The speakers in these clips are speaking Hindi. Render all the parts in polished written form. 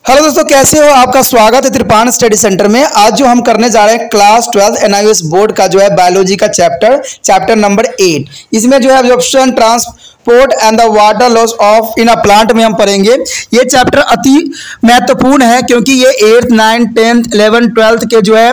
हेलो दोस्तों, कैसे हो? आपका स्वागत है त्रिपान स्टडी सेंटर में। आज जो हम करने जा रहे हैं क्लास 12 एनआईओएस बोर्ड का जो है बायोलॉजी का चैप्टर नंबर 8। इसमें जो है absorption, transport and the water loss of in a plant में हम पढ़ेंगे। ये चैप्टर अति महत्वपूर्ण है क्योंकि ये 8th, 9th, 10th, 11th, 12th के जो है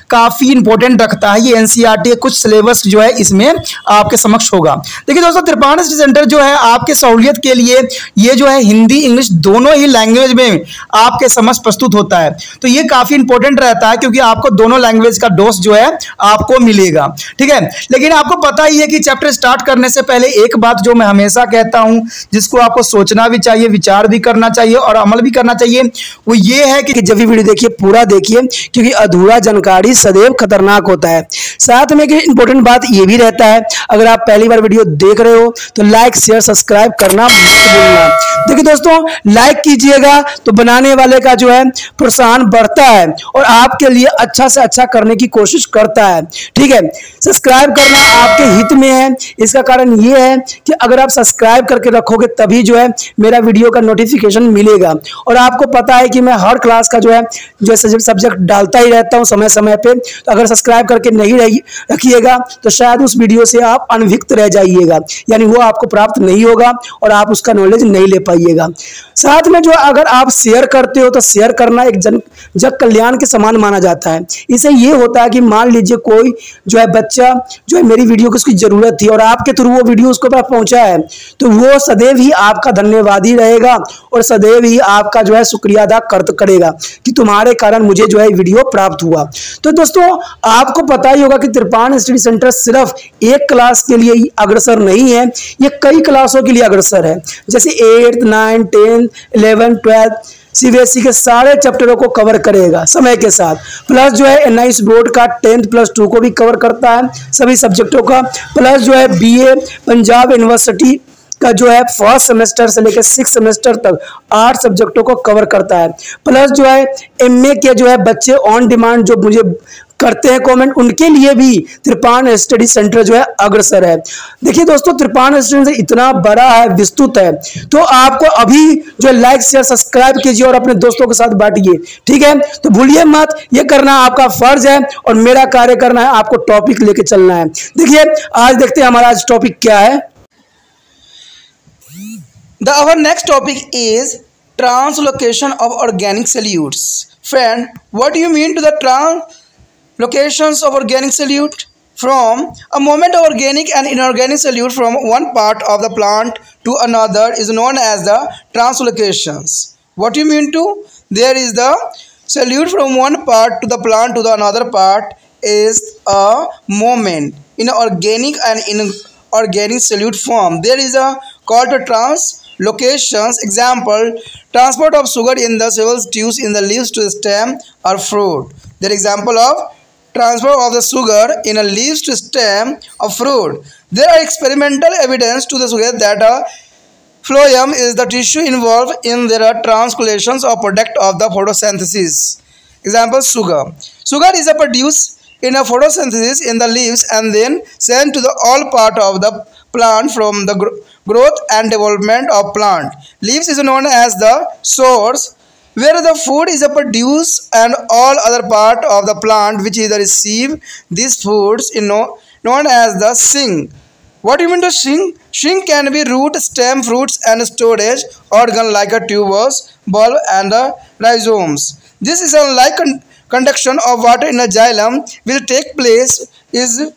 काफ़ी इंपॉर्टेंट रखता है। ये एनसीईआरटी कुछ सिलेबस जो है इसमें आपके समक्ष होगा। देखिए दोस्तों, त्रिपान स्टडी सेंटर जो है आपके सहूलियत के लिए ये जो है हिंदी इंग्लिश दोनों ही लैंग्वेज में आपके समक्ष प्रस्तुत होता है। तो ये काफी इंपॉर्टेंट रहता है क्योंकि आपको दोनों लैंग्वेज का डोज जो है आपको मिलेगा। ठीक है, लेकिन आपको पता ही है कि चैप्टर स्टार्ट करने से पहले एक बात जो मैं हमेशा कहता हूं, जिसको आपको सोचना भी चाहिए, विचार भी करना चाहिए और अमल भी करना चाहिए, वो ये है कि जब भी वीडियो देखिए पूरा देखिए, क्योंकि अधूरा जानकारी सदैव खतरनाक होता है। साथ में एक इंपॉर्टेंट बात ये भी रहता है, अगर आप पहली बार वीडियो देख रहे हो तो लाइक शेयर सब्सक्राइब करना मत भूलना। देखिए दोस्तों, लाइक कीजिएगा तो बनाने वाले का जो है प्रोत्साहन बढ़ता है और आपके लिए अच्छा से अच्छा करने की कोशिश करता है। ठीक है, सब्सक्राइब करना आपके हित में है। इसका कारण ये है कि अगर आप सब्सक्राइब करके रखोगे तभी जो है मेरा वीडियो का नोटिफिकेशन मिलेगा। और आपको पता है कि मैं हर क्लास का जो है सब्जेक्ट डालता ही रहता हूं समय समय पे। तो अगर सब्सक्राइब करके नहीं रखिएगा तो शायद उस वीडियो से आप अनभिज्ञ रह जाइएगा, यानी वो आपको प्राप्त नहीं होगा और आप उसका नॉलेज नहीं ले पाइएगा। साथ में जो अगर आप शेयर करते हो तो शेयर करना एक जग कल्याण के समान माना जाता है। इसे ये होता है कि मान लीजिए कोई जो है बच्चा जो है मेरी वीडियो की उसकी जरूरत थी और आपके थ्रू वो वीडियो उसको पास पहुंचा है, तो वो सदैव ही आपका धन्यवादी रहेगा और सदैव ही आपका जो है शुक्रिया अदा करेगा कि तुम्हारे कारण मुझे जो है वीडियो प्राप्त हुआ। तो दोस्तों, आपको पता ही होगा कि त्रिपान स्टडी सेंटर सिर्फ एक क्लास के लिए ही अग्रसर नहीं है, ये कई क्लासों के लिए अग्रसर है। जैसे 8th, 9th, 10th, 11th, 12th CBSE के सारे चैप्टरों को कवर करेगा समय के साथ। प्लस जो है एनआईओएस बोर्ड का 10th+2 को भी कवर करता है, सभी सब्जेक्टों का। प्लस जो है बीए पंजाब यूनिवर्सिटी का जो है फर्स्ट सेमेस्टर से लेकर 6th सेमेस्टर तक 8 सब्जेक्टों को कवर करता है। प्लस जो है एमए के जो है बच्चे ऑन डिमांड जो मुझे करते हैं कमेंट, उनके लिए भी त्रिपान स्टडी सेंटर जो है अग्रसर है। देखिए दोस्तों, त्रिपान स्टडी सेंटर इतना बड़ा है, विस्तृत है, तो आपको अभी जो लाइक शेयर सब्सक्राइब कीजिए और अपने दोस्तों के साथ बांटिए। ठीक है, तो भूलिए मत, ये करना आपका फर्ज है और मेरा कार्य करना है आपको टॉपिक लेके चलना है। देखिए आज देखते हैं हमारा आज टॉपिक क्या है। Our next topic is translocation of organic solutes. Friend, what do you mean to the translocations of organic solute? From a movement of organic and inorganic solute from one part of the plant to another is known as the translocations. What do you mean to? There is the solute from one part to the plant to the another part is a movement in organic and inorganic solute form. There is a called to translocations. Example, transport of sugar in the several tubes in the leaves to the stem or fruit. The example of transfer of the sugar in a leaves to stem of fruit. There are experimental evidence to suggest that a phloem is the tissue involved in their translocations of product of the photosynthesis. Example, sugar. Sugar is produced in a photosynthesis in the leaves and then sent to the all part of the plant from the growth and development of plant. Leaves is known as the source where the food is produced and all other part of the plant which is receive these foods is known as the sink. What do you mean to sink? Sink can be root, stem, fruits and storage organ like a tuberous bulb and the rhizomes. This is unlike conduction of water in a xylem will take place is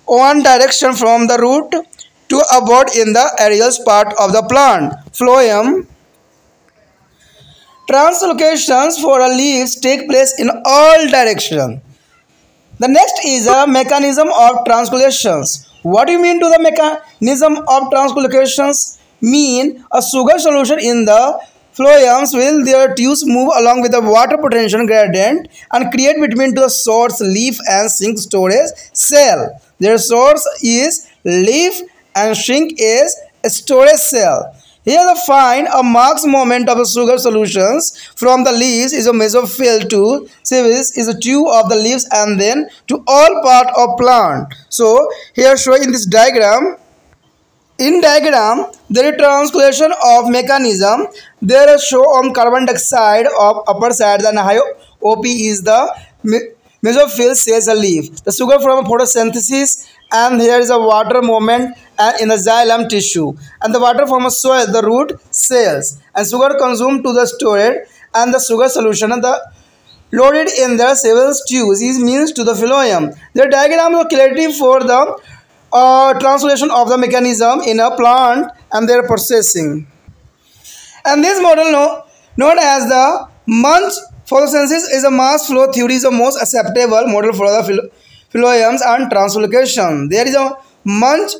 one direction from the root to a bud in the aerial part of the plant. Phloem. Translocations for a leaves take place in all directions. The next is a mechanism of translocations. What do you mean to the mechanism of translocations? Mean a sugar solution in the phloems will their tubes move along with the water potential gradient and create between the source, leaf and sink storage cell. Their source is leaf and sink is a storage cell. Here the find a Mark's moment of the sugar solutions from the leaves is a mesophyll to series is a tube of the leaves and then to all part of plant. So here shown in this diagram. In diagram, there is translocation of mechanism. There is show on carbon dioxide of upper side, then high OP is the mesophyll cells a leaf. The sugar from photosynthesis, and here is a water movement and in the xylem tissue, and the water from a soil, the root cells, and sugar consumed to the storage, and the sugar solution and the loaded in the several tubes is means to the phloem. The diagram is clarity for the translation of the mechanism in a plant and their processing. And this model known as the Munch photosynthesis is a mass flow theory, is the most acceptable model for the phloems and translocation. There is a Munch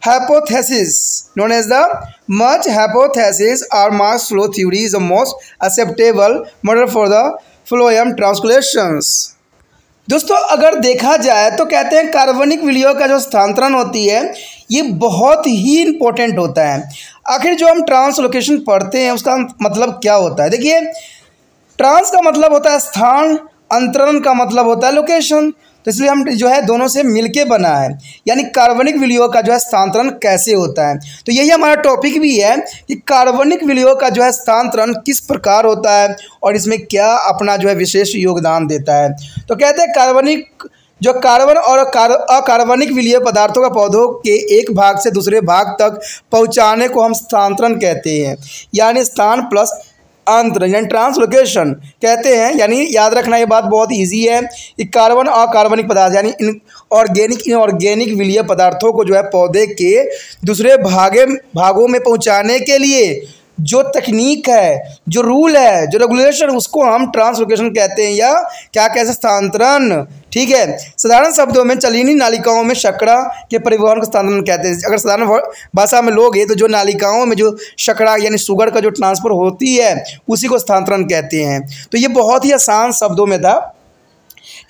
hypothesis known as the Munch hypothesis or mass flow theory is the most acceptable model for the phloem translocations. दोस्तों अगर देखा जाए तो कहते हैं कार्बनिक विलयन का जो स्थानांतरण होती है ये बहुत ही इम्पोर्टेंट होता है। आखिर जो हम ट्रांसलोकेशन पढ़ते हैं उसका मतलब क्या होता है? देखिए, ट्रांस का मतलब होता है स्थान, अंतरण का मतलब होता है लोकेशन, तो इसलिए हम जो है दोनों से मिलके बना है, यानी कार्बनिक विलयन का जो है स्थानांतरण कैसे होता है। तो यही हमारा टॉपिक भी है कि कार्बनिक विलयन का जो है स्थानांतरण किस प्रकार होता है और इसमें क्या अपना जो है विशेष योगदान देता है। तो कहते हैं कार्बनिक जो कार्बन और अकार्बनिक विलयन पदार्थों का पौधों के एक भाग से दूसरे भाग तक पहुंचाने को हम स्थानांतरण कहते हैं, यानी स्थान प्लस अंतरण यानी ट्रांसलोकेशन कहते हैं। यानी याद रखना ये बात बहुत ईजी है कि कार्बन और अकार्बनिक पदार्थ यानी इनऑर्गेनिक विलयन पदार्थों को जो है पौधे के दूसरे भागों में पहुंचाने के लिए जो तकनीक है, जो रूल है, जो रेगुलेशन, उसको हम ट्रांसलोकेशन कहते हैं या क्या कहते हैं, स्थानांतरण। ठीक है, साधारण शब्दों में चलीनी नालिकाओं में शर्करा के परिवहन को स्थानांतरण कहते हैं। अगर साधारण भाषा में लोग तो जो नालिकाओं में जो शर्करा यानी शुगर का जो ट्रांसफर होती है उसी को स्थानांतरण कहते हैं। तो ये बहुत ही आसान शब्दों में था।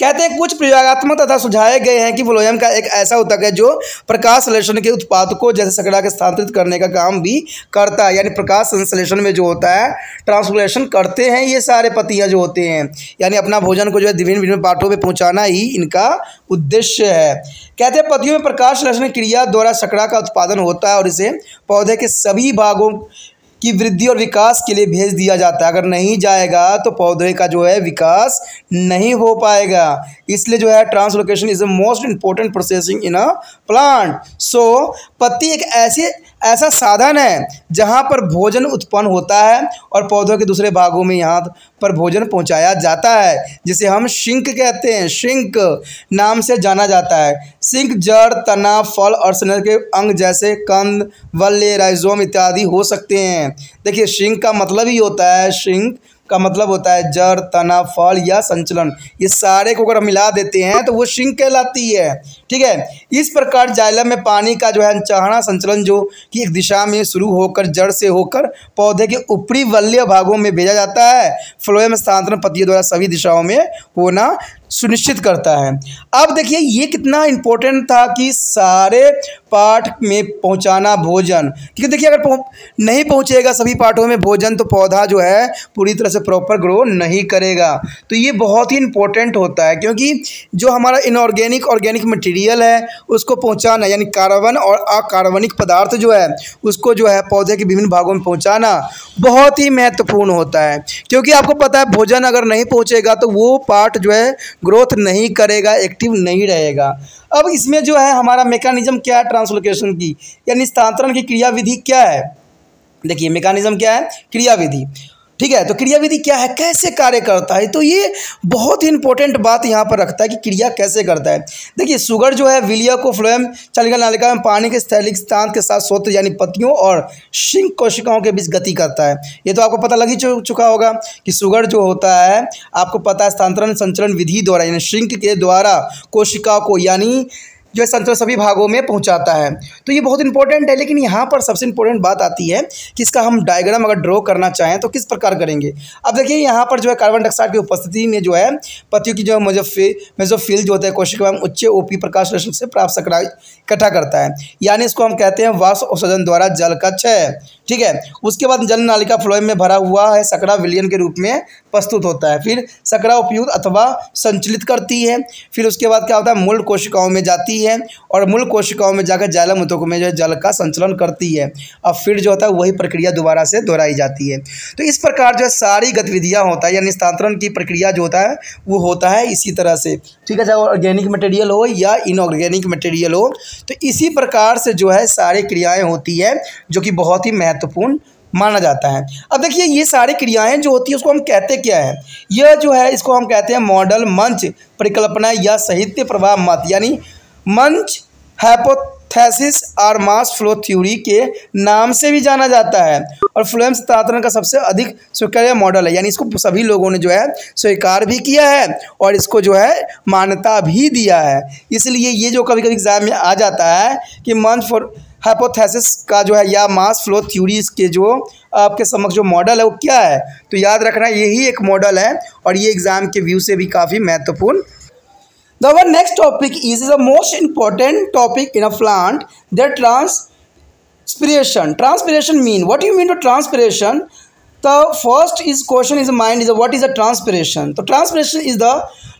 कहते हैं कुछ प्रयोगात्मक तथा सुझाए गए हैं कि फ्लोएम का एक ऐसा ऊतक है जो प्रकाश संश्लेषण के उत्पादकों जैसे शर्करा के स्थानांतरित करने का काम भी करता है, यानी प्रकाश संश्लेषण में जो होता है ट्रांसलेशन करते हैं ये सारे पत्तियां जो होते हैं, यानी अपना भोजन को जो है विभिन्न पार्टों में पहुंचाना ही इनका उद्देश्य है। कहते हैं पत्तियों में प्रकाश संश्लेषण क्रिया द्वारा शर्करा का उत्पादन होता है और इसे पौधे के सभी भागों की वृद्धि और विकास के लिए भेज दिया जाता है। अगर नहीं जाएगा तो पौधे का जो है विकास नहीं हो पाएगा, इसलिए जो है translocation is the most important processing in a plant. So पत्ती एक ऐसा साधन है जहां पर भोजन उत्पन्न होता है और पौधों के दूसरे भागों में यहाँ पर भोजन पहुंचाया जाता है, जिसे हम शिंक कहते हैं। शिंक नाम से जाना जाता है। शिंक जड़, तना, फल और स्नेह के अंग जैसे कंद, वल्ले, राइजोम इत्यादि हो सकते हैं। देखिए, शिंक का मतलब ही होता है, शिंक का मतलब होता है जड़, तना, फल या संचलन। ये सारे को अगर हम मिला देते हैं तो वो शिंक कहलाती है। ठीक है, इस प्रकार जाइलम में पानी का जो है अनचाहा संचलन जो कि एक दिशा में शुरू होकर जड़ से होकर पौधे के ऊपरी वलय भागों में भेजा जाता है। फ्लोएम स्थानांतरण पत्तियों द्वारा सभी दिशाओं में होना सुनिश्चित करता है। अब देखिए ये कितना इम्पोर्टेंट था कि सारे पार्ट में पहुंचाना भोजन, क्योंकि देखिए अगर नहीं पहुंचेगा सभी पार्टों में भोजन तो पौधा जो है पूरी तरह से प्रॉपर ग्रो नहीं करेगा। तो ये बहुत ही इम्पोर्टेंट होता है, क्योंकि जो हमारा इनऑर्गेनिक ऑर्गेनिक मटेरियल है उसको पहुंचाना, यानी कार्बन और अकार्बनिक पदार्थ जो है उसको जो है पौधे के विभिन्न भागों में पहुँचाना बहुत ही महत्वपूर्ण होता है। क्योंकि आपको पता है भोजन अगर नहीं पहुँचेगा तो वो पार्ट जो है ग्रोथ नहीं करेगा, एक्टिव नहीं रहेगा। अब इसमें जो है हमारा मैकेनिज्म क्या है ट्रांसलोकेशन की, यानी स्थानांतरण की क्रियाविधि क्या है। देखिए मैकेनिज्म क्या है, क्रियाविधि। ठीक है, तो क्रियाविधि क्या है, कैसे कार्य करता है, तो ये बहुत ही इंपॉर्टेंट बात यहाँ पर रखता है कि क्रिया कैसे करता है। देखिए शुगर जो है विलय को फ्लोएम चालिका नालिका में पानी के स्थैलिक स्थान के साथ सोत्र यानी पत्तियों और शिंक कोशिकाओं के बीच गति करता है। ये तो आपको पता लग ही चुका होगा कि शुगर जो होता है आपको पता है स्थानांतरण संचलन विधि द्वारा यानी शिंक के द्वारा कोशिकाओं को यानी जो है संचलन सभी भागों में पहुंचाता है। तो ये बहुत इंपॉर्टेंट है। लेकिन यहाँ पर सबसे इंपॉर्टेंट बात आती है कि इसका हम डायग्राम अगर ड्रॉ करना चाहें तो किस प्रकार करेंगे। अब देखिए यहाँ पर जो है कार्बन डाइऑक्साइड की उपस्थिति में जो है पत्तियों की जो है मेसोफिल जो होता है कोशिका में उच्च ओपी प्रकाश रश्मि से प्राप्त शर्करा इकट्ठा करता है, यानी इसको हम कहते हैं वाष्प उत्सर्जन द्वारा जल का क्षय। ठीक है, उसके बाद जल नालिका फ्लोएम में भरा हुआ है शर्करा विलयन के रूप में प्रस्तुत होता है। फिर शकरा उपयुक्त अथवा संचलित करती है। फिर उसके बाद क्या होता है, मूल कोशिकाओं में जाती है और मूल कोशिकाओं में जाकर जाइलम ऊतकों में जो है जल का संचलन करती है। अब फिर जो होता है वही प्रक्रिया दोबारा से दोहराई जाती है। तो इस प्रकार जो है सारी गतिविधियाँ होता है या निस्तांतरण की प्रक्रिया जो होता है वो होता है इसी तरह से, ठीक है, चाहे ऑर्गेनिक मटेरियल हो या इनऑर्गेनिक मटेरियल हो। तो इसी प्रकार से जो है सारी क्रियाएँ होती है जो कि बहुत ही महत्वपूर्ण माना जाता है। अब देखिए ये सारी क्रियाएं जो होती है उसको हम कहते क्या है, यह जो है इसको हम कहते हैं मॉडल, मंच, परिकल्पना या साहित्य प्रवाह मत, यानी मंच, हाइपोथेसिस और मास फ्लो थ्योरी के नाम से भी जाना जाता है और फ्लोएम सिद्धांत का सबसे अधिक स्वीकार्य मॉडल है। यानी इसको सभी लोगों ने जो है स्वीकार भी किया है और इसको जो है मान्यता भी दिया है। इसलिए ये जो कभी कभी एग्जाम में आ जाता है कि मंच फॉर हाइपोथेसिस का जो है या मास फ्लो थ्योरीज के जो आपके समक्ष जो मॉडल है वो क्या है, तो याद रखना यही एक मॉडल है और ये एग्जाम के व्यू से भी काफ़ी महत्वपूर्ण। The our next topic is the most important topic in a plant, that transpiration. Transpiration mean, what do you mean to transpiration? The first is question is mind is what is a transpiration? So transpiration is the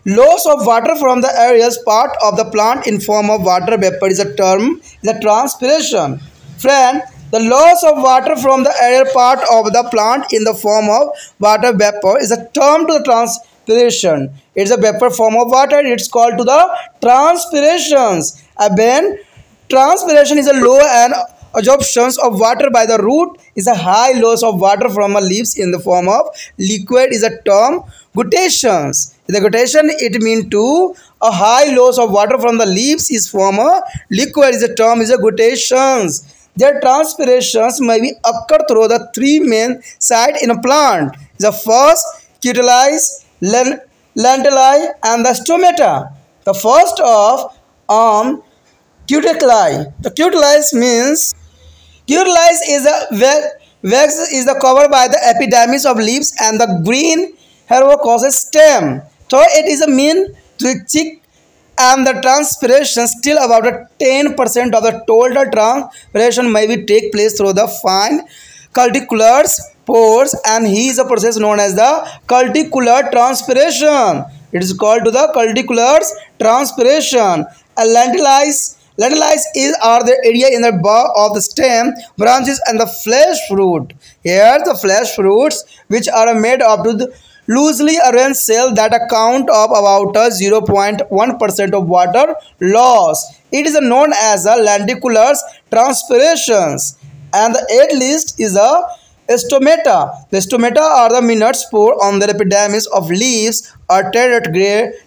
loss of water from the areas part of the plant in form of water vapor is a term, is a transpiration. Friend, the loss of water from the aerial part of the plant in the form of water vapor is a term to the transpiration. It's a vapor form of water. It's called to the transpirations. When transpiration is a low and absorption of water by the root is a high loss of water from a leaves in the form of liquid is a term gutations. The guttation it mean to a high loss of water from the leaves is form a liquid is a term is a gutations. Their transpirations may be occur through the three main sites in a plant. The first, cuticles, lentili, and the stomata. The first of cuticuli. The cuticles means cuticles is a wax is the cover by the epidermis of leaves and the green hair causes stem. So it is a mean twitching and the transpiration still about 10% of the total transpiration may be take place through the fine cuticulars pores and he is a process known as the cuticular transpiration. It is called to the cuticulars transpiration. And lentili are the area in the bar of the stem, branches and the flesh fruit. Here the flesh fruits which are made up to the loosely arranged cell that account of about 0.1% of water loss. It is known as the lenticular transpirations. And the eighth list is a stomata. The stomata are the minute spore on the epidermis of leaves or terete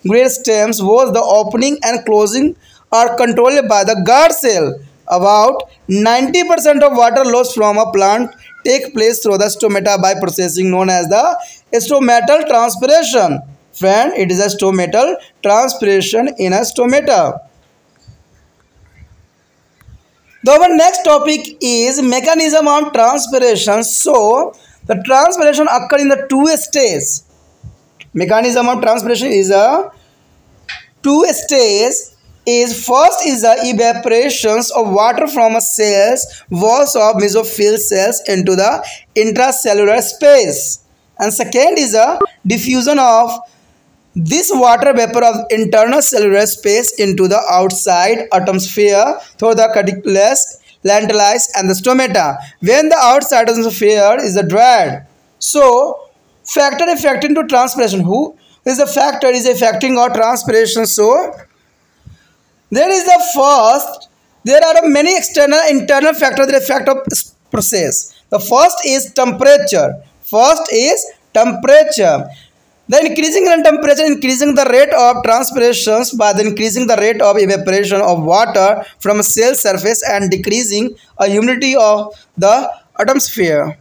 gray stems whose the opening and closing are controlled by the guard cell. About 90% of water loss from a plant take place through the stomata by processing known as the stomatal transpiration. Friend, it is a stomatal transpiration in a stomata. The our next topic is mechanism of transpiration. So, the transpiration occur in the two stages. Mechanism of transpiration is a two stages. Is first is the evaporations of water from a cells walls of mesophyll cells into the intracellular space, and second is a diffusion of this water vapor of internal cellular space into the outside atmosphere through the cuticulus, lentili and the stomata when the outside atmosphere is dried. So factor affecting to transpiration. Who is the factor is affecting our transpiration? So there is the first, there are many external internal factors that affect a process. The first is temperature. First is temperature. The increasing in temperature increasing the rate of transpirations by the increasing the rate of evaporation of water from a cell surface and decreasing a humidity of the atmosphere.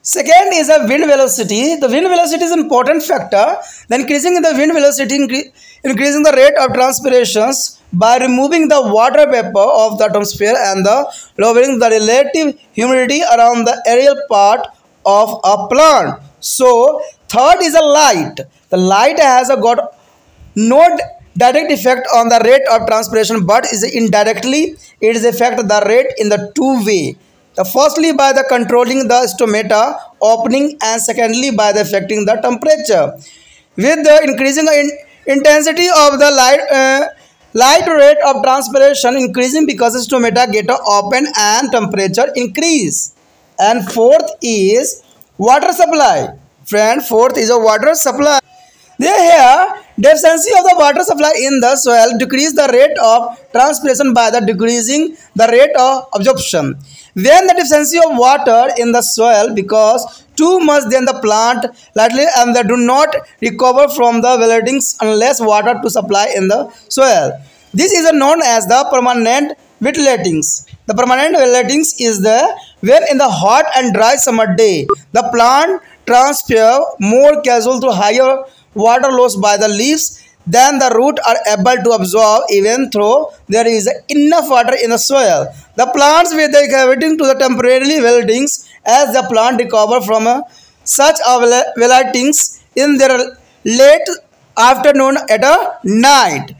Second is a wind velocity. The wind velocity is an important factor. The increasing in the wind velocity increasing the rate of transpirations by removing the water vapor of the atmosphere and the lowering the relative humidity around the aerial part of a plant. So third is a light. The light has got no direct effect on the rate of transpiration, but is indirectly it is affect the rate in the two way. The firstly by the controlling the stomata opening, and secondly by the affecting the temperature. With the increasing intensity of the light rate of transpiration increasing because the stomata get open and temperature increase. And fourth is water supply. Friend, fourth is a water supply. Here, deficiency of the water supply in the soil decrease the rate of transpiration by the decreasing the rate of absorption. When the deficiency of water in the soil because too much, then the plant lightly and they do not recover from the wetlands unless water to supply in the soil. This is known as the permanent wetlands. The permanent wetlands is the when in the hot and dry summer day the plant transpire more casual to higher water loss by the leaves than the root are able to absorb even though there is enough water in the soil. The plants with the cavitating to the temporarily wetlands as the plant recover from such wetlands in their late afternoon at a night.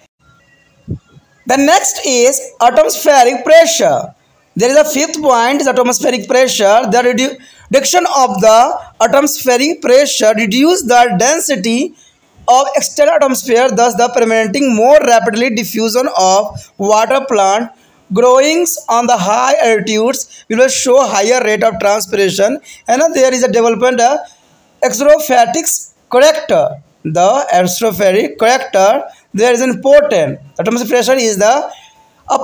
The next is atmospheric pressure. There is a fifth point is atmospheric pressure. The reduction of the atmospheric pressure reduces the density of external atmosphere, thus the permitting more rapidly diffusion of water. Plant growing on the high altitudes will show higher rate of transpiration, and there is a development of extrophatic character. The extrophatic character there is important. Atmospheric pressure is the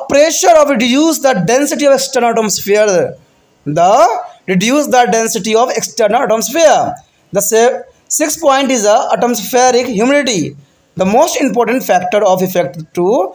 pressure of reduce the density of external atmosphere. The reduce the density of external atmosphere. The sixth point is atmospheric humidity, the most important factor of effect to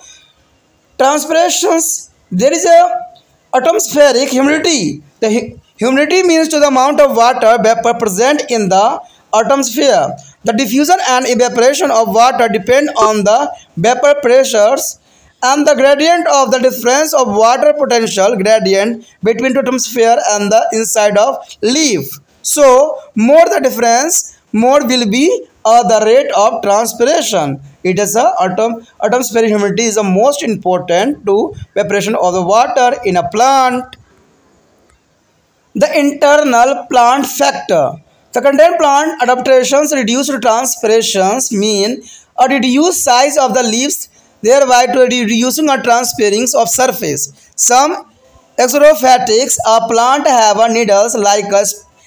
transpirations. There is a atmospheric humidity. The humidity means to the amount of water vapor present in the atmosphere. The diffusion and evaporation of water depend on the vapor pressures and the gradient of the difference of water potential gradient between the atmosphere and the inside of leaf. So, more the difference, more will be the rate of transpiration. It is atmospheric humidity is the most important to evaporation of the water in a plant. The internal plant factor. The content plant adaptations reduced transpirations mean a reduced size of the leaves, thereby to reducing a transpiring of surface. Some exophatics plant have needles like a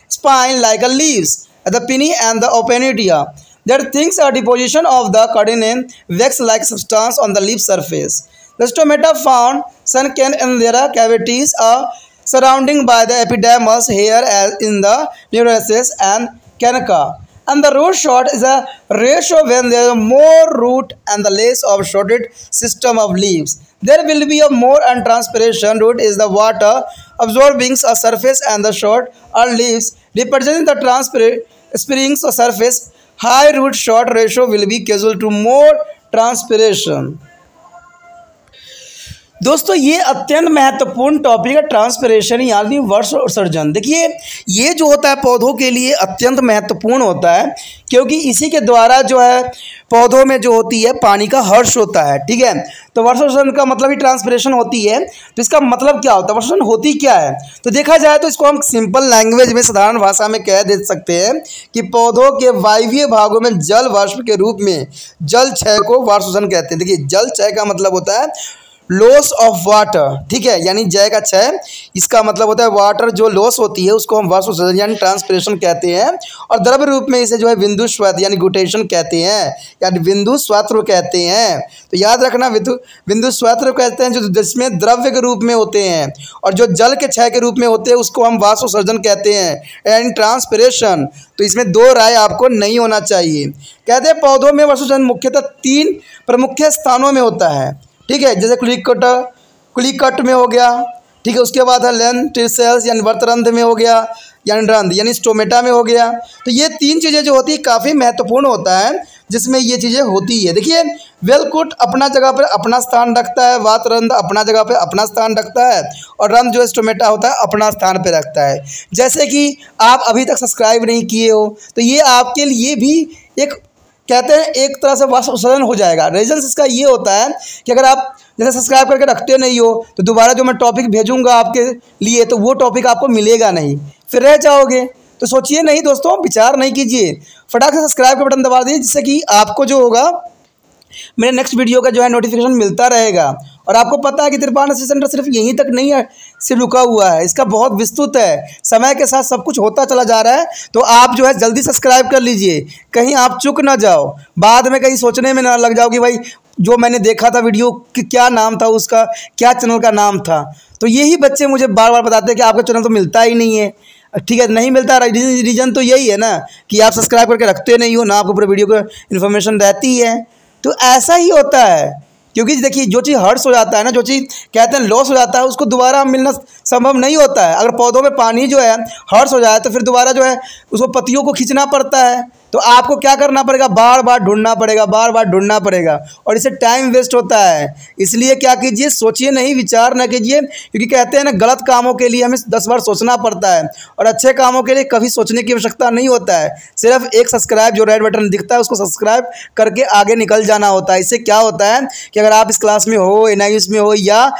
spine like a leaves, the pinnae and the openidia. There things a deposition of the caudine wax-like substance on the leaf surface. The stomata found sunken in their cavities are surrounding by the epidermis hair as in the neuraces and canca. And the root shot is a ratio when there is more root and the less of shorted system of leaves. There will be a more untranspiration. Root is the water absorbing a surface and the short are leaves representing the transpiring surface. High root short ratio will be causal to more transpiration. दोस्तों ये अत्यंत महत्वपूर्ण टॉपिक है ट्रांसपिरेशन यानी वर्षा उत्सर्जन। देखिए ये जो होता है पौधों के लिए अत्यंत महत्वपूर्ण होता है क्योंकि इसी के द्वारा जो है पौधों में जो होती है पानी का हर्ष होता है। ठीक है, तो वर्षा उत्सर्जन का मतलब ही ट्रांसपिरेशन होती है। तो इसका मतलब क्या होता है, वर्षा उत्सर्जन होती क्या है? तो देखा जाए तो इसको हम सिंपल लैंग्वेज में साधारण भाषा में कह दे सकते हैं कि पौधों के वायवीय भागों में जल वाष्प के रूप में जल क्षय को वर्षा उत्सर्जन कहते हैं। देखिए जल क्षय का मतलब होता है लॉस ऑफ वाटर। ठीक है, यानी जय का क्षय, इसका मतलब होता है वाटर जो लॉस होती है उसको हम वाष्प उत्सर्जन यानी ट्रांसपिरेशन कहते हैं। और द्रव्य रूप में इसे जो है बिंदु स्वात यानी गुटेशन कहते हैं यानी बिंदु स्वात्र कहते हैं। तो याद रखना बिंदु स्वात्र कहते हैं जो जिसमें द्रव्य के रूप में होते हैं, और जो जल के क्षय के रूप में होते हैं उसको हम वाष्प उत्सर्जन कहते हैं यानी ट्रांसपिरेशन। तो इसमें दो राय आपको नहीं होना चाहिए। कहते हैं पौधों में वाष्प उत्सर्जन मुख्यतः 3 प्रमुख स्थानों में होता है। ठीक है, जैसे कुलीकट में हो गया। ठीक है, उसके बाद है लेंटिसेल्स यानी वर्तरंध्र में हो गया यानी रंध्र यानी स्टोमेटा में हो गया। तो ये 3 चीज़ें जो होती है काफ़ी महत्वपूर्ण होता है जिसमें ये चीज़ें होती है। देखिए वेलकुट अपना जगह पर अपना स्थान रखता है, वातरंध्र अपना जगह पर अपना स्थान रखता है, और रंध्र जो स्टोमेटा होता है अपना स्थान पर रखता है। जैसे कि आप अभी तक सब्सक्राइब नहीं किए हो तो ये आपके लिए भी एक कहते हैं एक तरह से वाष्प उत्सर्जन हो जाएगा। रीजन इसका ये होता है कि अगर आप जैसे सब्सक्राइब करके रखते नहीं हो तो दोबारा जो मैं टॉपिक भेजूंगा आपके लिए तो वो टॉपिक आपको मिलेगा नहीं, फिर रह जाओगे। तो सोचिए नहीं दोस्तों, विचार नहीं कीजिए, फटाक से सब्सक्राइब का बटन दबा दीजिए, जिससे कि आपको जो होगा मेरे नेक्स्ट वीडियो का जो है नोटिफिकेशन मिलता रहेगा। और आपको पता है कि त्रिपाण एनालिसिस सेंटर सिर्फ यहीं तक नहीं है सिर्फ रुका हुआ है, इसका बहुत विस्तृत है, समय के साथ सब कुछ होता चला जा रहा है। तो आप जो है जल्दी सब्सक्राइब कर लीजिए, कहीं आप चूक ना जाओ, बाद में कहीं सोचने में ना लग जाओ कि भाई जो मैंने देखा था वीडियो कि क्या नाम था उसका, क्या चैनल का नाम था। तो यही बच्चे मुझे बार बार बताते हैं कि आपका चैनल तो मिलता ही नहीं है। ठीक है, नहीं मिलता, रीज़न तो यही है ना कि आप सब्सक्राइब करके रखते नहीं हो ना, आपको पूरे वीडियो का इन्फॉर्मेशन रहती है। तो ऐसा ही होता है, क्योंकि देखिए जो चीज़ हर्ट्स हो जाता है ना, जो चीज़ कहते हैं लॉस हो जाता है, उसको दोबारा मिलना संभव नहीं होता है। अगर पौधों में पानी जो है हर्ट्स हो जाए तो फिर दोबारा जो है उसको पत्तियों को खींचना पड़ता है। तो आपको क्या करना पड़ेगा, बार बार ढूंढना पड़ेगा, बार बार ढूंढना पड़ेगा, और इससे टाइम वेस्ट होता है। इसलिए क्या कीजिए, सोचिए नहीं, विचार ना कीजिए, क्योंकि कहते हैं ना गलत कामों के लिए हमें 10 बार सोचना पड़ता है, और अच्छे कामों के लिए कभी सोचने की आवश्यकता नहीं होता है। सिर्फ एक सब्सक्राइब जो रेड बटन दिखता है उसको सब्सक्राइब करके आगे निकल जाना होता है। इससे क्या होता है कि अगर आप इस क्लास में हो, NIOS में हो, या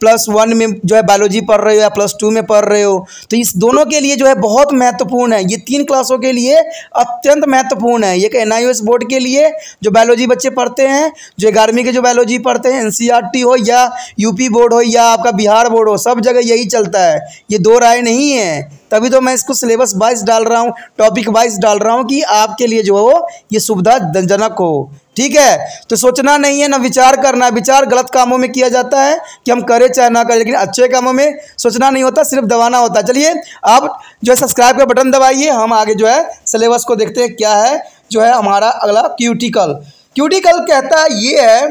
+1 में जो है बायोलॉजी पढ़ रहे हो या +2 में पढ़ रहे हो, तो इस दोनों के लिए जो है बहुत महत्वपूर्ण है। ये 3 क्लासों के लिए अत्यंत महत्वपूर्ण है। ये NIOS बोर्ड के लिए जो बायोलॉजी बच्चे पढ़ते हैं, जो 11वीं के जो बायोलॉजी पढ़ते हैं, NCERT हो या UP बोर्ड हो या आपका बिहार बोर्ड हो, सब जगह यही चलता है। ये दो राय नहीं है, तभी तो मैं इसको सिलेबस वाइज डाल रहा हूँ, टॉपिक वाइज डाल रहा हूँ कि आपके लिए जो हो ये सुविधाजनक हो। ठीक है, तो सोचना नहीं है ना विचार करना है। विचार गलत कामों में किया जाता है कि हम करें चाहे ना करें, लेकिन अच्छे कामों में सोचना नहीं होता, सिर्फ दबाना होता है। चलिए आप जो है सब्सक्राइब का बटन दबाइए, हम आगे जो है सिलेबस को देखते हैं क्या है जो है हमारा अगला क्यूटिकल। क्यूटिकल कहता है ये है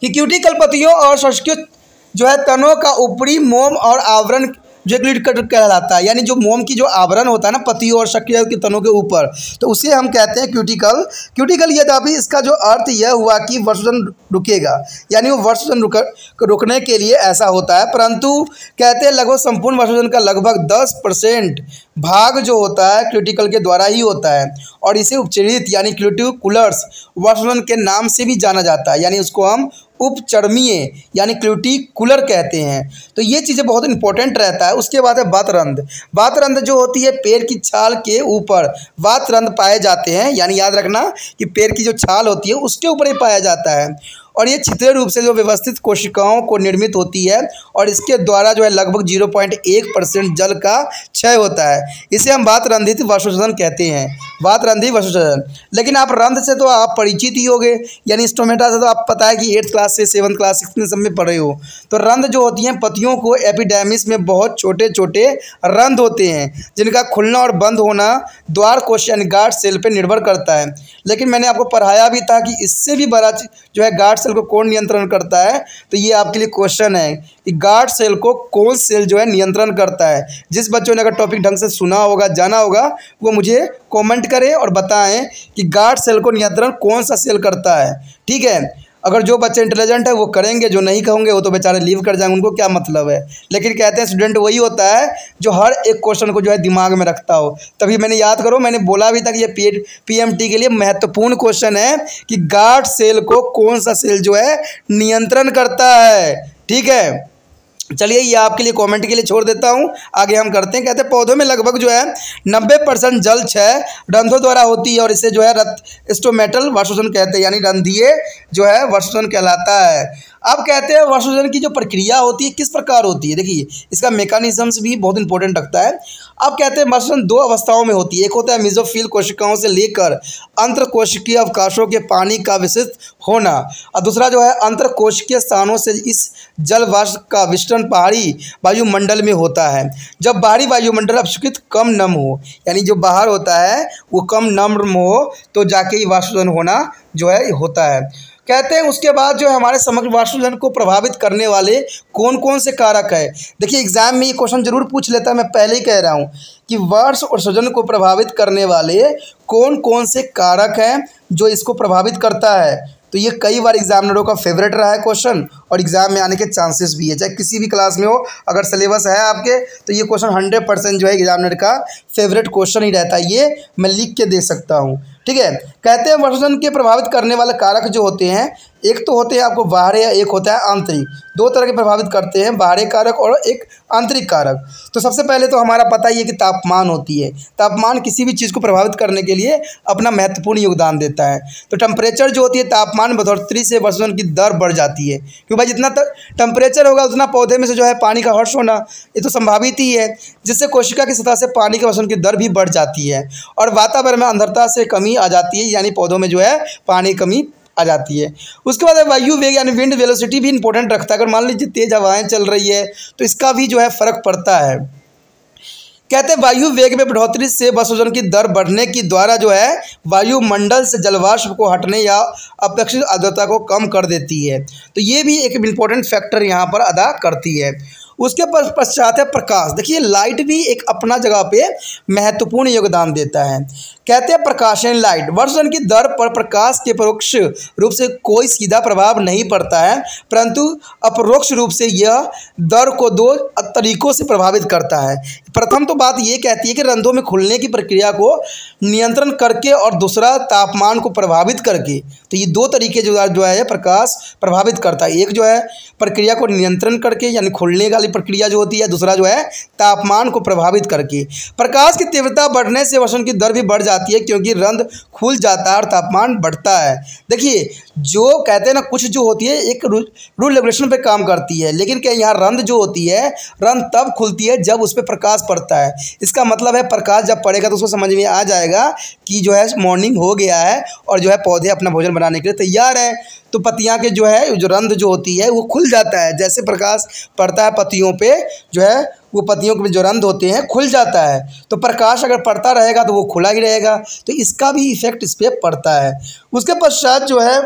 कि क्यूटिकल पत्तियों और संस्कृत जो है तनों का ऊपरी मोम और आवरण जो क्यूटिकल कहलाता है, यानी जो मोम की जो आवरण होता है ना पत्तियों और शक्तियों के तनों के ऊपर, तो उसे हम कहते हैं क्यूटिकल। क्यूटिकल यद्यपि इसका जो अर्थ यह हुआ कि वर्षोजन रुकेगा, यानी वो वर्षोजन रुकने के लिए ऐसा होता है, परंतु कहते हैं लगभग संपूर्ण वर्षोजन का लगभग 10% भाग जो होता है क्यूटिकल के द्वारा ही होता है, और इसे उपचरित यानी क्यूटिकुलर्स वर्षोजन के नाम से भी जाना जाता है, यानी उसको हम उपचर्मीय यानी क्यूटिकुलर कहते हैं। तो ये चीज़ें बहुत इंपॉर्टेंट रहता है। उसके बाद है वातरंध्र। वातरंध्र जो होती है पेड़ की छाल के ऊपर वातरंध्र पाए जाते हैं, यानी याद रखना कि पेड़ की जो छाल होती है उसके ऊपर ही पाया जाता है, और ये छिद्र रूप से जो व्यवस्थित कोशिकाओं को निर्मित होती है, और इसके द्वारा जो है लगभग 0.1% जल का क्षय होता है। इसे हम वातरंध्रित वाष्पोत्सर्जन कहते हैं, वातरंध्रित वाष्पोत्सर्जन। लेकिन आप रंध्र से तो आप परिचित ही होंगे, यानी स्टोमेटा से तो आप पता है कि 8th क्लास से 7th क्लास 6th में सब में पढ़े हो। तो रंध्र जो होती हैं पत्तियों को एपिडर्मिस में बहुत छोटे छोटे रंध्र होते हैं, जिनका खुलना और बंद होना द्वार कोश यानी गार्ड सेल पर निर्भर करता है। लेकिन मैंने आपको पढ़ाया भी था कि इससे भी बड़ा जो है गार्ड सेल को कौन नियंत्रण करता है। तो ये आपके लिए क्वेश्चन है कि गार्ड सेल को कौन सेल जो है नियंत्रण करता है। जिस बच्चों ने अगर टॉपिक ढंग से सुना होगा, जाना होगा, वो मुझे कमेंट करें और बताएं कि गार्ड सेल को नियंत्रण कौन सा सेल करता है। ठीक है, अगर जो बच्चे इंटेलिजेंट है वो करेंगे, जो नहीं कहोगे वो तो बेचारे लीव कर जाएंगे, उनको क्या मतलब है। लेकिन कहते हैं स्टूडेंट वही होता है जो हर एक क्वेश्चन को जो है दिमाग में रखता हो। तभी मैंने याद करो, मैंने बोला भी था कि ये PMT के लिए महत्वपूर्ण क्वेश्चन है कि गार्ड सेल को कौन सा सेल जो है नियंत्रण करता है। ठीक है, चलिए ये आपके लिए कमेंट के लिए छोड़ देता हूँ, आगे हम करते हैं। कहते हैं पौधों में लगभग जो है 90% जल क्षय रंध्रों द्वारा होती है, और इसे जो है स्टोमेटल वाष्पोत्सर्जन कहते हैं, यानी रंध्रीय जो है वाष्पोत्सर्जन कहलाता है। अब कहते हैं वाष्पोत्सर्जन की जो प्रक्रिया होती है किस प्रकार होती है, देखिए इसका मैकेनिज्म्स भी बहुत इंपॉर्टेंट रखता है। अब कहते हैं वाष्पोत्सर्जन 2 अवस्थाओं में होती है, एक होता है मेसोफिल कोशिकाओं से लेकर अंतरकोशिकीय अवकाशों के पानी का विशिष्ट होना, और दूसरा जो है अंतरकोशिकीय स्थानों से इस जल वाष्प का विस्तरण पहाड़ी वायुमंडल में होता है। जब बाहरी वायुमंडल अपेक्षाकृत कम नम हो, यानी जो बाहर होता है वो कम नम्र हो, तो जाके ही वाष्पोत्सर्जन होना जो है होता है। कहते हैं उसके बाद जो है हमारे समग्र वाष्पोत्सर्जन को प्रभावित करने वाले कौन कौन से कारक है। देखिए एग्जाम में ये क्वेश्चन जरूर पूछ लेता है, मैं पहले ही कह रहा हूँ कि वाष्पोत्सर्जन को प्रभावित करने वाले कौन कौन से कारक हैं जो इसको प्रभावित करता है। तो ये कई बार एग्जामिनरों का फेवरेट रहा है क्वेश्चन, और एग्जाम में आने के चांसेस भी है, चाहे किसी भी क्लास में हो। अगर सिलेबस है आपके तो ये क्वेश्चन 100% जो है एग्जामिनर का फेवरेट क्वेश्चन ही रहता है, ये मैं लिख के दे सकता हूँ। ठीक है, कहते हैं वाष्पोत्सर्जन के प्रभावित करने वाले कारक जो होते हैं, एक तो होते हैं आपको बाहरी या एक होता है आंतरिक। दो तरह के प्रभावित करते हैं, बाहरी कारक और एक आंतरिक कारक। तो सबसे पहले तो हमारा पता ही है कि तापमान होती है। तापमान किसी भी चीज़ को प्रभावित करने के लिए अपना महत्वपूर्ण योगदान देता है। तो टेम्परेचर जो होती है, तापमान बढ़ोतरी से वर्षण की दर बढ़ जाती है, क्योंकि भाई जितना टेम्परेचर होगा उतना पौधे में से जो है पानी का हर्ष होना ये तो संभावित ही है, जिससे कोशिका की सतह से पानी के वर्षण की दर भी बढ़ जाती है और वातावरण में आर्द्रता से कमी आ जाती है, यानी पौधों में जो है पानी कमी आ जाती है। उसके बाद वायु वेग यानी विंड वेलोसिटी भी इंपॉर्टेंट रखता है। अगर मान लीजिए तेज हवाएं चल रही है तो इसका भी जो है फर्क पड़ता है। कहते हैं वायु वेग में बढ़ोतरी से वर्षोजन की दर बढ़ने की द्वारा जो है वायुमंडल से जलवाष्प को हटने या अपेक्षित आर्द्रता को कम कर देती है। तो ये भी एक इम्पोर्टेंट फैक्टर यहाँ पर अदा करती है। उसके पश्चात है प्रकाश। देखिए लाइट भी एक अपना जगह पे महत्वपूर्ण योगदान देता है। कहते हैं प्रकाश यानी लाइट, वर्षण की दर पर प्रकाश के परोक्ष रूप से कोई सीधा प्रभाव नहीं पड़ता है, परंतु अपरोक्ष रूप से यह दर को दो तरीकों से प्रभावित करता है। प्रथम तो बात ये कहती है कि रंध्रों में खुलने की प्रक्रिया को नियंत्रण करके और दूसरा तापमान को प्रभावित करके। तो ये दो तरीके जो है प्रकाश प्रभावित करता है। एक जो है प्रक्रिया को नियंत्रण करके यानी खुलने वाली प्रक्रिया जो होती है, दूसरा जो है तापमान को प्रभावित करके। प्रकाश की तीव्रता बढ़ने से वर्षण की दर भी बढ़ जाती है, क्योंकि रंध्र खुल जाता है और तापमान बढ़ता है। देखिए जो कहते हैं ना, कुछ जो होती है एक रूल रेगुलेशन पे काम करती है, लेकिन क्या यहाँ रंध्र जो होती है, रंध्र तब खुलती है जब उस पर प्रकाश पड़ता है। इसका मतलब है प्रकाश जब पड़ेगा तो उसको समझ में आ जाएगा कि जो है मॉर्निंग हो गया है और जो है पौधे अपना भोजन बनाने के लिए तैयार हैं। तो पत्तियां के जो है जो रंध्र जो होती है वो खुल जाता है, जैसे प्रकाश पड़ता है पत्तियों पे जो है वो पत्तियों के जो रंध्र होते हैं खुल जाता है। तो प्रकाश अगर पड़ता रहेगा तो वो खुला ही रहेगा, तो इसका भी इफेक्ट इस पर पड़ता है। उसके पश्चात जो है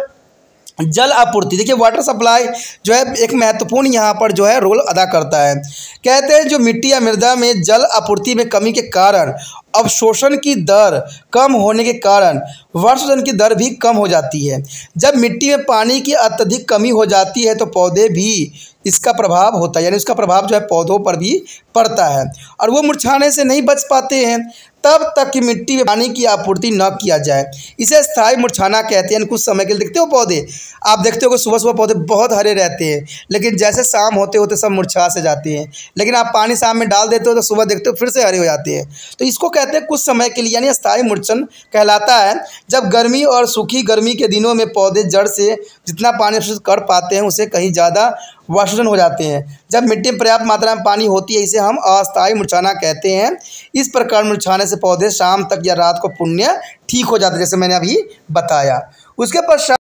जल आपूर्ति। देखिए वाटर सप्लाई जो है एक महत्वपूर्ण यहाँ पर जो है रोल अदा करता है। कहते हैं जो मिट्टी या मृदा में जल आपूर्ति में कमी के कारण अवशोषण की दर कम होने के कारण वर्षोजन की दर भी कम हो जाती है। जब मिट्टी में पानी की अत्यधिक कमी हो जाती है तो पौधे भी इसका प्रभाव होता है, यानी उसका प्रभाव जो है पौधों पर भी पड़ता है और वो मुरझाने से नहीं बच पाते हैं तब तक कि मिट्टी में पानी की आपूर्ति न किया जाए। इसे स्थायी मुरझाना कहते हैं। कुछ समय के लिए देखते हो पौधे, आप देखते हो कि सुबह सुबह पौधे बहुत हरे रहते हैं, लेकिन जैसे शाम होते होते सब मुरझा से जाते हैं। लेकिन आप पानी शाम में डाल देते हो तो सुबह देखते हो फिर से हरे हो जाते हैं। तो इसको कहते हैं कुछ समय के लिए, यानी स्थायी मुरझन कहलाता है। जब गर्मी और सूखी गर्मी के दिनों में पौधे जड़ से जितना पानी अवशोषित कर पाते हैं उससे कहीं ज़्यादा वाष्पशोषण हो जाते हैं। जब मिट्टी में पर्याप्त मात्रा में पानी होती है इसे हम अस्थायी मुरझाना कहते हैं। इस प्रकार मुरझाने से पौधे शाम तक या रात को पुण्य ठीक हो जाते हैं, जैसे मैंने अभी बताया। उसके पश्चात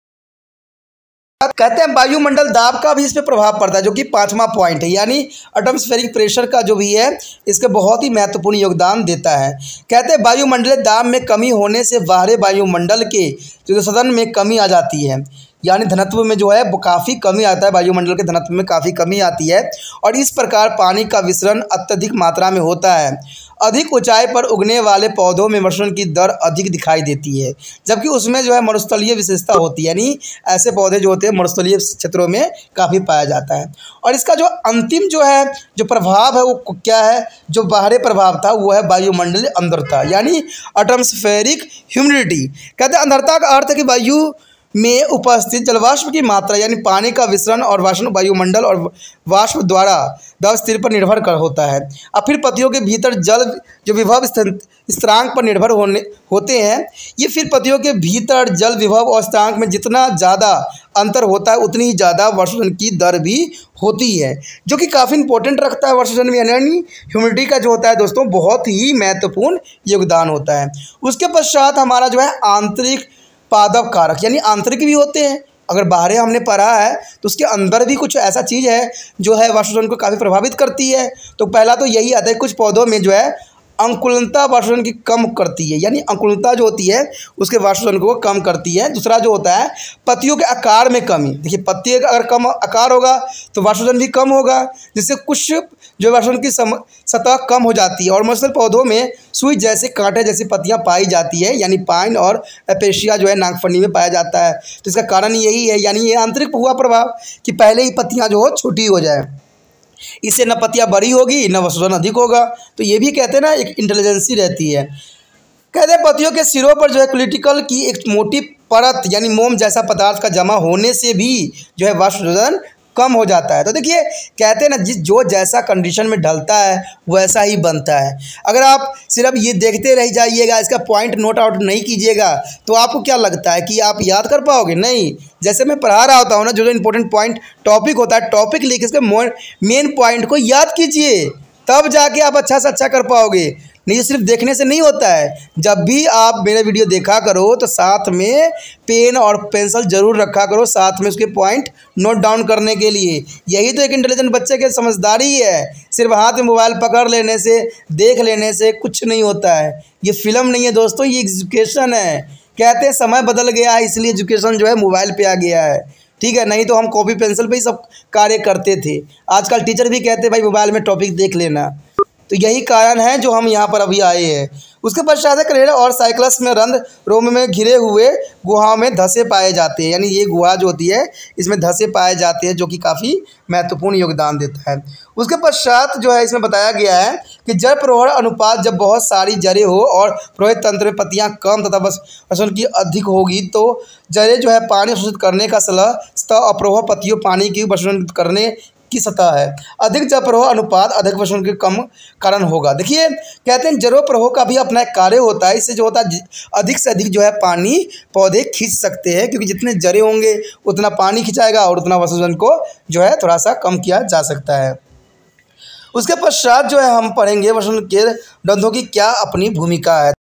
कहते हैं वायुमंडल दाब का भी इस पर प्रभाव पड़ता है, जो कि 5वां पॉइंट है, यानी एटमॉस्फेरिक प्रेशर का जो भी है इसका बहुत ही महत्वपूर्ण योगदान देता है। कहते हैं वायुमंडलीय दाब में कमी होने से बाहरी वायुमंडल के जो सदन में कमी आ जाती है, यानी घनत्व में जो है वो काफ़ी कमी आता है, वायुमंडल के घनत्व में काफ़ी कमी आती है और इस प्रकार पानी का विसरण अत्यधिक मात्रा में होता है। अधिक ऊंचाई पर उगने वाले पौधों में वर्षण की दर अधिक दिखाई देती है, जबकि उसमें जो है मरुस्थलीय विशेषता होती है, यानी ऐसे पौधे जो होते हैं मरुस्थलीय क्षेत्रों में काफ़ी पाया जाता है। और इसका जो अंतिम जो है जो प्रभाव है वो क्या है, जो बाहरी प्रभाव था वो है वायुमंडलीय आर्द्रता, यानी एटमॉस्फेरिक ह्यूमिडिटी। कहते हैं आर्द्रता का अर्थ है कि वायु में उपस्थित जलवाष्प की मात्रा, यानी पानी का विसरण और वाष्प वायुमंडल और वाष्प द्वारा दबाव स्थिर पर निर्भर कर होता है। और फिर पत्तियों के भीतर जल जो विभव स्थिरांक पर निर्भर होते हैं। ये फिर पत्तियों के भीतर जल विभव और स्थिरांक में जितना ज़्यादा अंतर होता है उतनी ही ज़्यादा वर्षोजन की दर भी होती है, जो कि काफ़ी इंपॉर्टेंट रखता है वर्षोजन में, यानी ह्यूमिडिटी का जो होता है दोस्तों बहुत ही महत्वपूर्ण योगदान होता है। उसके पश्चात हमारा जो है आंतरिक पादप कारक, यानी आंतरिक भी होते हैं। अगर बाहर हमने पढ़ा है तो उसके अंदर भी कुछ ऐसा चीज़ है जो है वाष्पशोषण को काफ़ी प्रभावित करती है। तो पहला तो यही आता है, कुछ पौधों में जो है अंकुलनता वाष्पशोषण की कम करती है, यानी अंकुलनता जो होती है उसके वाष्पशोषण को कम करती है। दूसरा जो होता है पत्तियों के आकार में कमी। देखिए पत्ती अगर कम आकार होगा तो वाष्पशोषण भी कम होगा, जिससे कुछ जो वाष्पशोषण की सतह कम हो जाती है। और मसल पौधों में सुई जैसे कांटे जैसी पत्तियां पाई जाती है, यानी पाइन और एपेशिया जो है नागफनी में पाया जाता है। तो इसका कारण यही है, यानी ये आंतरिक हुआ प्रभाव कि पहले ही पत्तियाँ जो हो छोटी हो जाए, इससे न पत्तियाँ बड़ी होगी न वाष्पशोषण अधिक होगा। तो ये भी कहते हैं ना एक इंटेलिजेंसी रहती है। कहते हैं पत्तियों के सिरों पर जो है क्यूटिकल की एक मोटी परत यानी मोम जैसा पदार्थ का जमा होने से भी जो है वाष्प शोषण कम हो जाता है। तो देखिए कहते हैं ना, जो जैसा कंडीशन में ढलता है वैसा ही बनता है। अगर आप सिर्फ ये देखते रह जाइएगा, इसका पॉइंट नोट आउट नहीं कीजिएगा, तो आपको क्या लगता है कि आप याद कर पाओगे? नहीं। जैसे मैं पढ़ा रहा होता हूँ ना, जो इंपॉर्टेंट पॉइंट टॉपिक होता है, टॉपिक लेके इसके मेन पॉइंट को याद कीजिए, तब जाके आप अच्छा से अच्छा कर पाओगे। नहीं, सिर्फ देखने से नहीं होता है। जब भी आप मेरा वीडियो देखा करो तो साथ में पेन और पेंसिल जरूर रखा करो, साथ में उसके पॉइंट नोट डाउन करने के लिए। यही तो एक इंटेलिजेंट बच्चे की समझदारी है। सिर्फ हाथ में मोबाइल पकड़ लेने से, देख लेने से कुछ नहीं होता है। ये फिल्म नहीं है दोस्तों, ये एजुकेशन है। कहते हैं समय बदल गया है, इसलिए एजुकेशन जो है मोबाइल पे आ गया है। ठीक है, नहीं तो हम कॉपी पेंसिल पे ही सब कार्य करते थे। आजकल टीचर भी कहते हैं भाई मोबाइल में टॉपिक देख लेना। तो यही कारण है जो हम यहाँ पर अभी आए हैं। उसके पश्चात क्रेडा और साइक्लस में रंध्र रोम में घिरे हुए गुहाओं में धंसे पाए जाते हैं। यानी ये गुहा जो होती है इसमें धंसे पाए जाते हैं, जो कि काफ़ी महत्वपूर्ण योगदान देता है। उसके पश्चात जो है इसमें बताया गया है कि जड़ प्रवाह अनुपात जब बहुत सारी जड़ें हो और प्रवाहित तंत्र में पत्तियाँ कम तथा वसन की अधिक होगी, तो जड़ें जो है पानी शोषित करने का सतह और प्रवाह पत्तियों पानी की वसन करने की सतह है। अधिक जल प्रवाह अनुपात अधिक वसन के कम कारण होगा। देखिए कहते हैं जड़ों प्रवाह का भी अपना एक कार्य होता है। इससे जो होता है अधिक से अधिक जो है पानी पौधे खींच सकते हैं, क्योंकि जितने जड़ें होंगे उतना पानी खिंचाएगा और उतना वसन को जो है थोड़ा सा कम किया जा सकता है। उसके पश्चात जो है हम पढ़ेंगे वसन के रंध्रों की क्या अपनी भूमिका है।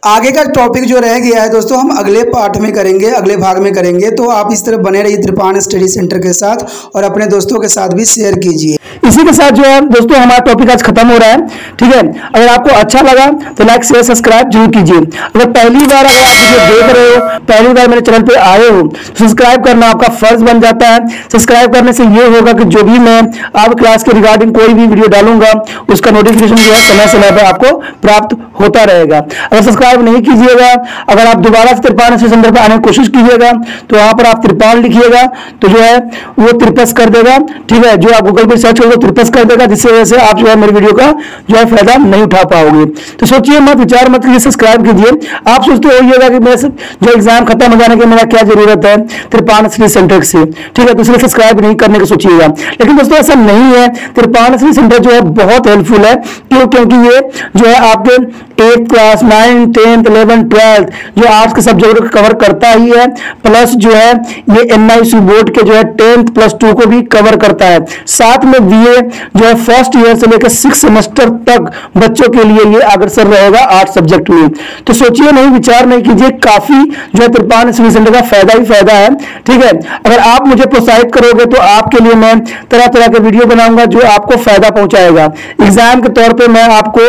आगे का टॉपिक जो रह गया है दोस्तों हम अगले पार्ट में करेंगे, अगले भाग में करेंगे। तो आप इस तरह बने रहिए त्रिपान स्टडी सेंटर के साथ और अपने दोस्तों के साथ भी शेयर कीजिए। इसी के साथ जो है दोस्तों हमारा टॉपिक आज खत्म हो रहा है। ठीक है, अगर आपको अच्छा लगा तो लाइक शेयर सब्सक्राइब जरूर कीजिए। अगर पहली बार अगर आप वीडियो देख रहे हो, पहली बार मेरे चैनल पे आए हो, तो सब्सक्राइब करना आपका फर्ज बन जाता है। सब्सक्राइब करने से ये होगा कि जो भी मैं आप क्लास के रिगार्डिंग कोई भी वीडियो डालूंगा उसका नोटिफिकेशन जो है समय समय पर आपको प्राप्त होता रहेगा। अगर सब्सक्राइब नहीं कीजिएगा, अगर आप दोबारा से त्रिपान स्टडी सेंटर पर आने की कोशिश कीजिएगा तो वहां पर आप त्रिपान लिखिएगा तो जो है वो त्रिपस कर देगा। ठीक है, जो आप गूगल पर सर्च करोगे त्रिपस कर देगा, जिससे वजह से आप जो है मेरे वीडियो का जो है फायदा नहीं उठा पाओगे। तो सोचिए मत, विचार मत कीजिए, सब्सक्राइब कीजिए। आप सोचते होइएगा कि मेरे जो एग्जाम खत्म हो जाने की मेरा क्या जरूरत है त्रिपान स्टडी सेंटर से। ठीक है, तो इसलिए सब्सक्राइब नहीं करने की सोचिएगा। लेकिन दोस्तों ऐसा नहीं है, त्रिपान स्टडी सेंटर जो है बहुत हेल्पफुल है। क्योंकि ये जो है आपके 8th class 9th 10th 11th 12th जो आर्ट्स के सब्जेक्ट को कवर करता ही है, प्लस जो है ये NIC बोर्ड के जो है 10th +2 को भी कवर करता है। साथ में BA जो है फर्स्ट ईयर से लेकर 6 सेमेस्टर तक बच्चों के लिए ये अग्रसर रहेगा 8 सब्जेक्ट में। तो सोचिए नहीं, विचार नहीं कीजिए, काफी जो है त्रिपान स्टडी सेंटर का फायदा ही फायदा है। ठीक है, अगर आप मुझे प्रोत्साहित करोगे तो आपके लिए मैं तरह तरह के वीडियो बनाऊंगा जो आपको फायदा पहुंचाएगा। एग्जाम के तौर पर मैं आपको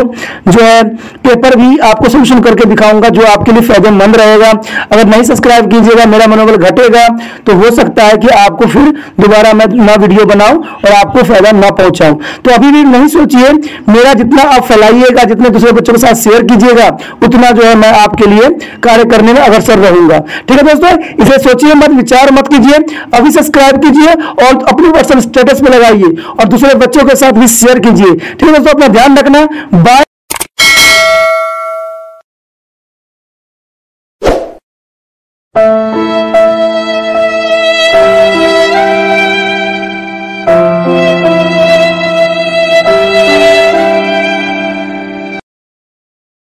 जो है पेपर भी आपको सोल्यूशन करके दिखाऊंगा जो आपके लिए फायदेमंद रहेगा। अगर नहीं सब्सक्राइब कीजिएगा, मेरा मनोबल घटेगा, तो हो सकता है कि आपको फिर दोबारा मैं नया वीडियो बनाऊं और आपको फायदा ना पहुंचाऊं। तो अभी भी नहीं सोचिए, मेरा जितना आप फैलाइएगा, जितने दूसरे बच्चों के साथ शेयर कीजिएगा, उतना जो है मैं आपके लिए कार्य करने में अग्रसर रहूंगा। ठीक है दोस्तों, इसे सोचिए मत, विचार मत कीजिए, अभी सब्सक्राइब कीजिए और अपनी व्हाट्सएप स्टेटस पे लगाइए और दूसरे बच्चों के साथ भी शेयर कीजिए। ठीक है दोस्तों, अपना ध्यान रखना। बाय।